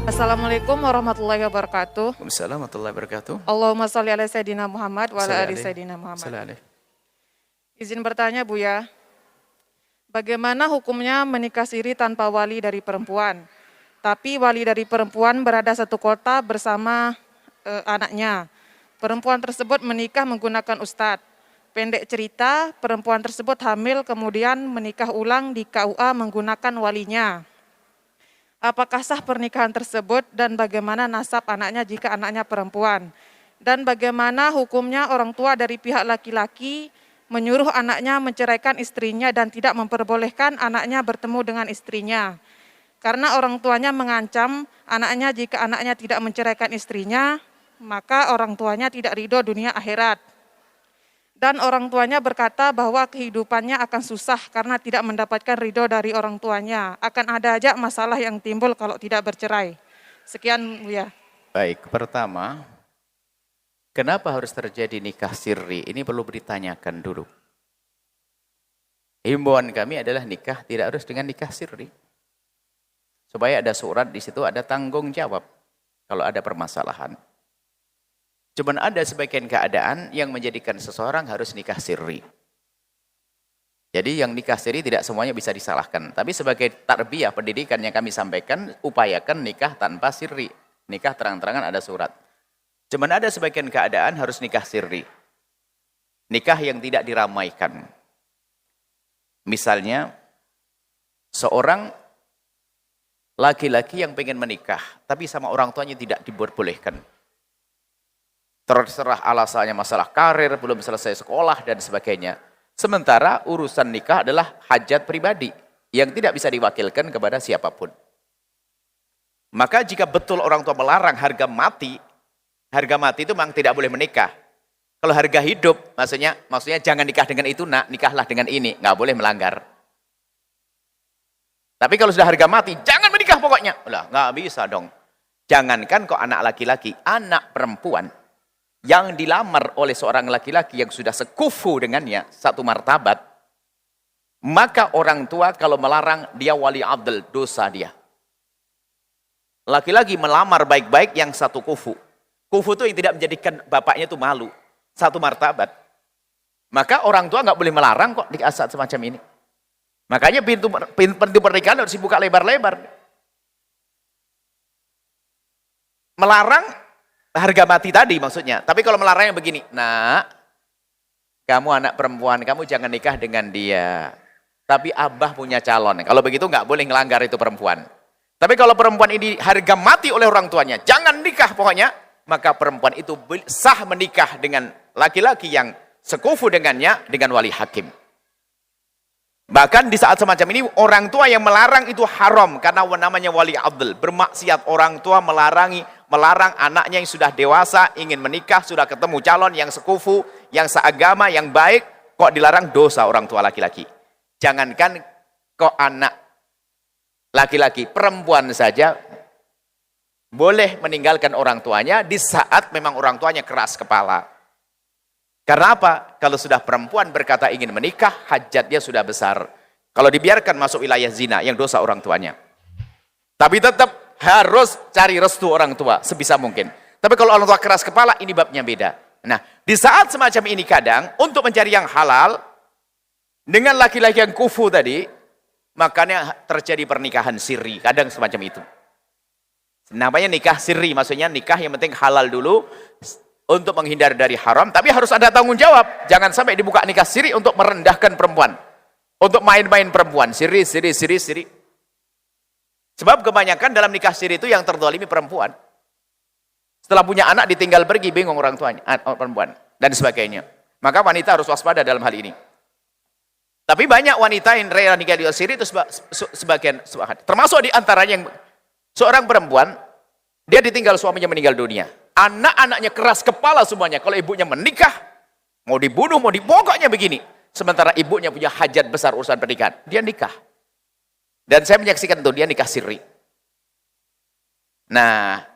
Assalamualaikum warahmatullahi wabarakatuh. Waalaikumsalam warahmatullahi wabarakatuh. Allahumma sholli ala Sayyidina Muhammad wa ala ali Sayyidina Muhammad. Izin bertanya Buya, bagaimana hukumnya menikah siri tanpa wali dari perempuan? Tapi wali dari perempuan berada satu kota bersama anaknya. Perempuan tersebut menikah menggunakan ustadz. Pendek cerita, perempuan tersebut hamil kemudian menikah ulang di KUA menggunakan walinya. Apakah sah pernikahan tersebut dan bagaimana nasab anaknya jika anaknya perempuan? Dan bagaimana hukumnya orang tua dari pihak laki-laki menyuruh anaknya menceraikan istrinya dan tidak memperbolehkan anaknya bertemu dengan istrinya? Karena orang tuanya mengancam anaknya jika anaknya tidak menceraikan istrinya, maka orang tuanya tidak ridho dunia akhirat. Dan orang tuanya berkata bahwa kehidupannya akan susah karena tidak mendapatkan ridho dari orang tuanya. Akan ada aja masalah yang timbul kalau tidak bercerai. Sekian Buya. Baik, pertama, kenapa harus terjadi nikah sirri? Ini perlu ditanyakan dulu. Himbauan kami adalah nikah tidak harus dengan nikah sirri. Supaya ada surat di situ, ada tanggung jawab kalau ada permasalahan. Cuman ada sebagian keadaan yang menjadikan seseorang harus nikah sirri. Jadi yang nikah sirri tidak semuanya bisa disalahkan. Tapi sebagai tarbiyah pendidikan yang kami sampaikan, upayakan nikah tanpa sirri. Nikah terang-terangan ada surat. Cuman ada sebagian keadaan harus nikah sirri. Nikah yang tidak diramaikan. Misalnya, seorang laki-laki yang pengen menikah, tapi sama orang tuanya tidak diperbolehkan. Terserah alasannya masalah karir, belum selesai sekolah, dan sebagainya. Sementara urusan nikah adalah hajat pribadi yang tidak bisa diwakilkan kepada siapapun. Maka jika betul orang tua melarang harga mati itu memang tidak boleh menikah. Kalau harga hidup, maksudnya jangan nikah dengan itu nak, nikahlah dengan ini, nggak boleh melanggar. Tapi kalau sudah harga mati, jangan menikah pokoknya. Lah, nggak bisa dong. Jangankan kok anak laki-laki, anak perempuan yang dilamar oleh seorang laki-laki yang sudah sekufu dengannya, satu martabat, maka orang tua kalau melarang, dia wali abdul, dosa dia. Laki-laki melamar baik-baik yang satu kufu. Kufu itu yang tidak menjadikan bapaknya itu malu, satu martabat. Maka orang tua nggak boleh melarang kok di saat semacam ini. Makanya pintu pernikahan harus dibuka lebar-lebar. Melarang harga mati tadi maksudnya. Tapi kalau melarangnya begini, nak, kamu anak perempuan, kamu jangan nikah dengan dia. Tapi abah punya calon. Kalau begitu nggak boleh ngelanggar itu perempuan. Tapi kalau perempuan ini harga mati oleh orang tuanya, jangan nikah pokoknya, maka perempuan itu sah menikah dengan laki-laki yang sekufu dengannya dengan wali hakim. Bahkan di saat semacam ini, orang tua yang melarang itu haram karena namanya wali abdul. Bermaksiat orang tua melarang anaknya yang sudah dewasa, ingin menikah, sudah ketemu calon yang sekufu, yang seagama, yang baik, kok dilarang, dosa orang tua laki-laki. Jangankan kok anak laki-laki, perempuan saja boleh meninggalkan orang tuanya di saat memang orang tuanya keras kepala. Karena apa? Kalau sudah perempuan berkata ingin menikah, hajatnya sudah besar. Kalau dibiarkan masuk wilayah zina, yang dosa orang tuanya. Tapi tetap harus cari restu orang tua sebisa mungkin. Tapi kalau orang tua keras kepala, ini babnya beda. Nah, di saat semacam ini kadang untuk mencari yang halal dengan laki-laki yang kufu tadi, makanya terjadi pernikahan sirri, kadang semacam itu. Namanya nikah sirri, maksudnya nikah yang penting halal dulu untuk menghindar dari haram, tapi harus ada tanggung jawab. Jangan sampai dibuka nikah sirri untuk merendahkan perempuan, untuk main-main perempuan, sirri. Sebab kebanyakan dalam nikah siri itu yang terdolimi perempuan. Setelah punya anak ditinggal pergi, bingung orang tuanya, perempuan, dan sebagainya. Maka wanita harus waspada dalam hal ini. Tapi banyak wanita yang rela nikah siri itu sebagian, termasuk di antaranya yang seorang perempuan, dia ditinggal suaminya meninggal dunia. Anak-anaknya keras kepala semuanya. Kalau ibunya menikah, mau dibunuh, mau dipokoknya begini. Sementara ibunya punya hajat besar urusan pernikahan, dia nikah. Dan saya menyaksikan itu, dia nikah sirri. Nah,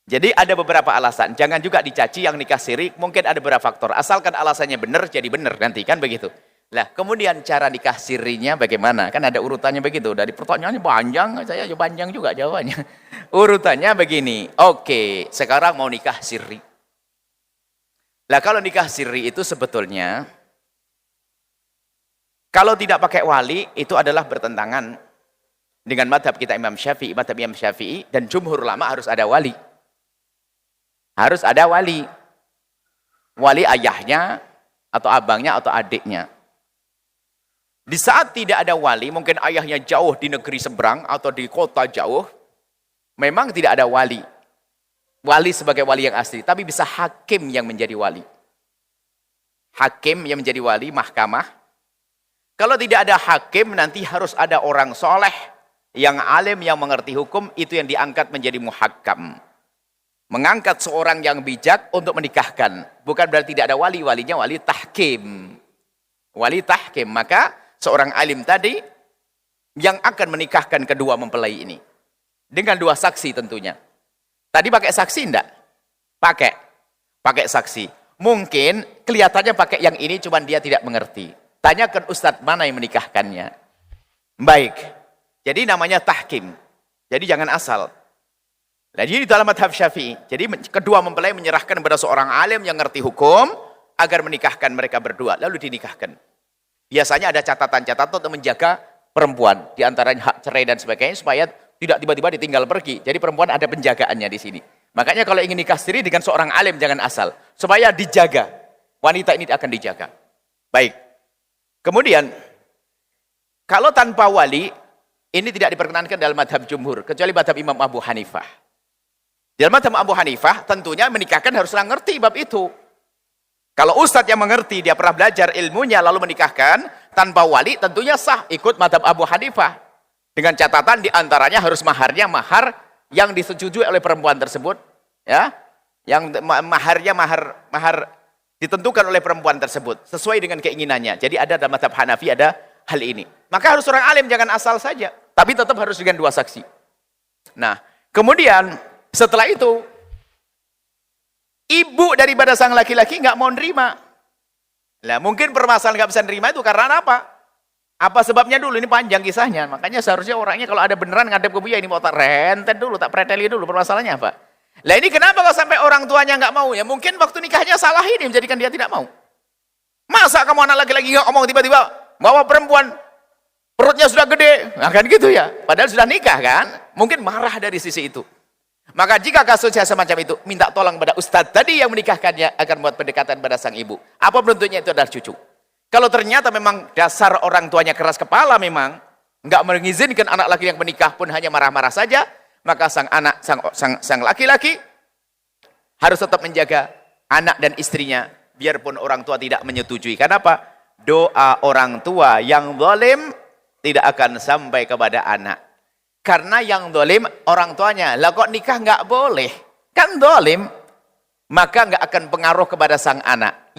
jadi ada beberapa alasan. Jangan juga dicaci yang nikah sirri, mungkin ada beberapa faktor. Asalkan alasannya benar, jadi benar nanti, kan begitu. Lah, kemudian cara nikah sirinya bagaimana? Kan ada urutannya begitu. Dari pertanyaannya panjang, saya panjang juga jawabannya. Urutannya begini. Oke, sekarang mau nikah siri. Lah, kalau nikah siri itu sebetulnya kalau tidak pakai wali itu adalah bertentangan dengan madhab kita Imam Syafi'i dan jumhur ulama harus ada wali. Harus ada wali. Wali ayahnya atau abangnya atau adiknya. Di saat tidak ada wali, mungkin ayahnya jauh di negeri seberang atau di kota jauh, memang tidak ada wali. Wali sebagai wali yang asli, tapi bisa hakim yang menjadi wali. Hakim yang menjadi wali, mahkamah. Kalau tidak ada hakim, nanti harus ada orang soleh, yang alim, yang mengerti hukum, itu yang diangkat menjadi muhakkam. Mengangkat seorang yang bijak untuk menikahkan. Bukan berarti tidak ada wali, walinya wali tahkim. Wali tahkim, maka seorang alim tadi yang akan menikahkan kedua mempelai ini. Dengan dua saksi tentunya. Tadi pakai saksi enggak? Pakai saksi. Mungkin kelihatannya pakai yang ini cuman dia tidak mengerti. Tanyakan ustadz mana yang menikahkannya. Baik. Jadi namanya tahkim. Jadi jangan asal. Nah, jadi dalam madhab Syafi'i. Jadi kedua mempelai menyerahkan kepada seorang alim yang ngerti hukum agar menikahkan mereka berdua. Lalu dinikahkan. Biasanya ada catatan-catatan untuk menjaga perempuan. Di antaranya hak cerai dan sebagainya supaya tidak tiba-tiba ditinggal pergi. Jadi perempuan ada penjagaannya di sini. Makanya kalau ingin nikah siri dengan seorang alim jangan asal. Supaya dijaga. Wanita ini akan dijaga. Baik. Kemudian, kalau tanpa wali, ini tidak diperkenankan dalam madhab jumhur. Kecuali madhab Imam Abu Hanifah. Dalam madhab Abu Hanifah, tentunya menikahkan haruslah ngerti bab itu. Kalau ustadz yang mengerti, dia pernah belajar ilmunya, lalu menikahkan, tanpa wali, tentunya sah, ikut madhab Abu Hanifah. Dengan catatan, diantaranya harus maharnya, mahar yang disetujui oleh perempuan tersebut. Ya, yang maharnya, mahar ditentukan oleh perempuan tersebut, sesuai dengan keinginannya. Jadi ada dalam madhab Hanafi, ada hal ini. Maka harus orang alim, jangan asal saja. Tapi tetap harus dengan dua saksi. Nah, kemudian, setelah itu, ibu daripada sang laki-laki nggak mau nerima. Lah mungkin permasalahan nggak bisa nerima itu karena apa? Apa sebabnya dulu? Ini panjang kisahnya. Makanya seharusnya orangnya kalau ada beneran ngadep ke Buya ini mau tak rentet dulu, tak preteli dulu permasalahannya apa? Lah ini kenapa kalau sampai orang tuanya nggak mau? Ya mungkin waktu nikahnya salah ini menjadikan dia tidak mau. Masa kamu anak laki-laki nggak ngomong tiba-tiba bawa perempuan perutnya sudah gede, nah, kan gitu ya? Padahal sudah nikah kan? Mungkin marah dari sisi itu. Maka jika kasusnya semacam itu, minta tolong pada ustadz tadi yang menikahkannya akan buat pendekatan pada sang ibu. Apa bentuknya itu adalah cucu. Kalau ternyata memang dasar orang tuanya keras kepala memang, nggak mengizinkan anak laki yang menikah pun hanya marah-marah saja, maka sang laki-laki harus tetap menjaga anak dan istrinya, biarpun orang tua tidak menyetujui. Kenapa? Doa orang tua yang zalim tidak akan sampai kepada anak. Karena yang dolim orang tuanya. Lah kok nikah nggak boleh? Kan dolim. Maka nggak akan pengaruh kepada sang anak.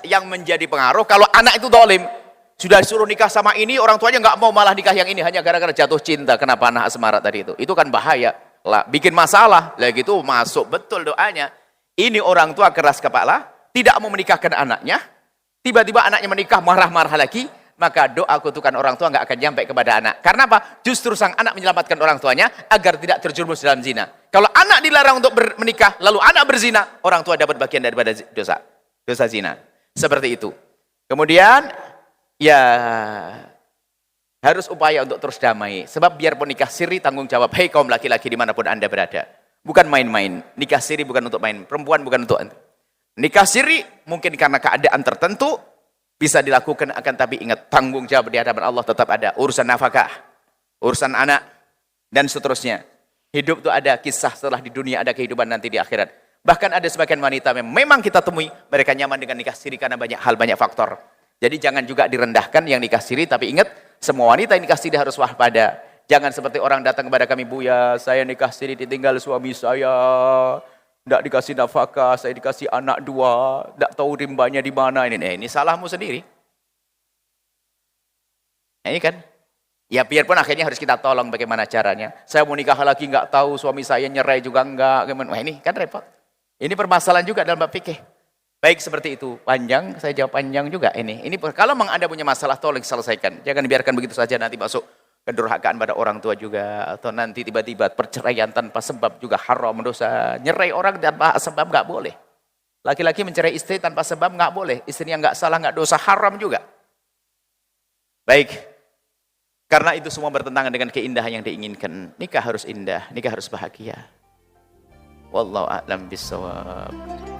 Yang menjadi pengaruh kalau anak itu dolim. Sudah suruh nikah sama ini, orang tuanya nggak mau malah nikah yang ini. Hanya gara-gara jatuh cinta. Kenapa anak asmara tadi itu? Itu kan bahaya. Lah, bikin masalah. Lah gitu masuk betul doanya. Ini orang tua keras kepala. Tidak mau menikahkan anaknya. Tiba-tiba anaknya menikah marah-marah lagi. Maka doa kutukan orang tua nggak akan nyampe kepada anak. Karena apa? Justru sang anak menyelamatkan orang tuanya agar tidak terjerumus dalam zina. Kalau anak dilarang untuk menikah, lalu anak berzina, orang tua dapat bagian daripada dosa zina. Seperti itu. Kemudian, ya harus upaya untuk terus damai. Sebab biarpun nikah siri tanggung jawab. Hei kaum laki-laki dimanapun anda berada. Bukan main-main. Nikah siri bukan untuk main. Perempuan bukan untuk anda. Nikah siri mungkin karena keadaan tertentu, bisa dilakukan, akan tapi ingat tanggung jawab di hadapan Allah tetap ada. Urusan nafkah, urusan anak, dan seterusnya. Hidup itu ada kisah setelah di dunia, ada kehidupan nanti di akhirat. Bahkan ada sebagian wanita memang kita temui, mereka nyaman dengan nikah siri karena banyak hal, banyak faktor. Jadi jangan juga direndahkan yang nikah siri, tapi ingat, semua wanita yang nikah siri harus waspada. Jangan seperti orang datang kepada kami, Buya, saya nikah siri ditinggal suami saya. Tidak dikasih nafkah, saya dikasih anak 2, tidak tahu rimbanya di mana. Ini salahmu sendiri. Ini kan, ya biarpun akhirnya harus kita tolong bagaimana caranya. Saya mau nikah lagi nggak tahu, suami saya nyerai juga enggak. Wah ini kan repot. Ini permasalahan juga dalam bab fikih. Baik, seperti itu. Panjang, saya jawab panjang juga ini. Ini kalau memang Anda punya masalah, tolong selesaikan. Jangan biarkan begitu saja nanti masuk kedurhakaan pada orang tua juga. Atau nanti tiba-tiba perceraian tanpa sebab juga haram, dosa. Nyerai orang tanpa sebab nggak boleh. Laki-laki mencerai istri tanpa sebab nggak boleh. Istri yang nggak salah, nggak dosa, haram juga. Baik. Karena itu semua bertentangan dengan keindahan yang diinginkan. Nikah harus indah, nikah harus bahagia. Wallahu a'lam bishawab.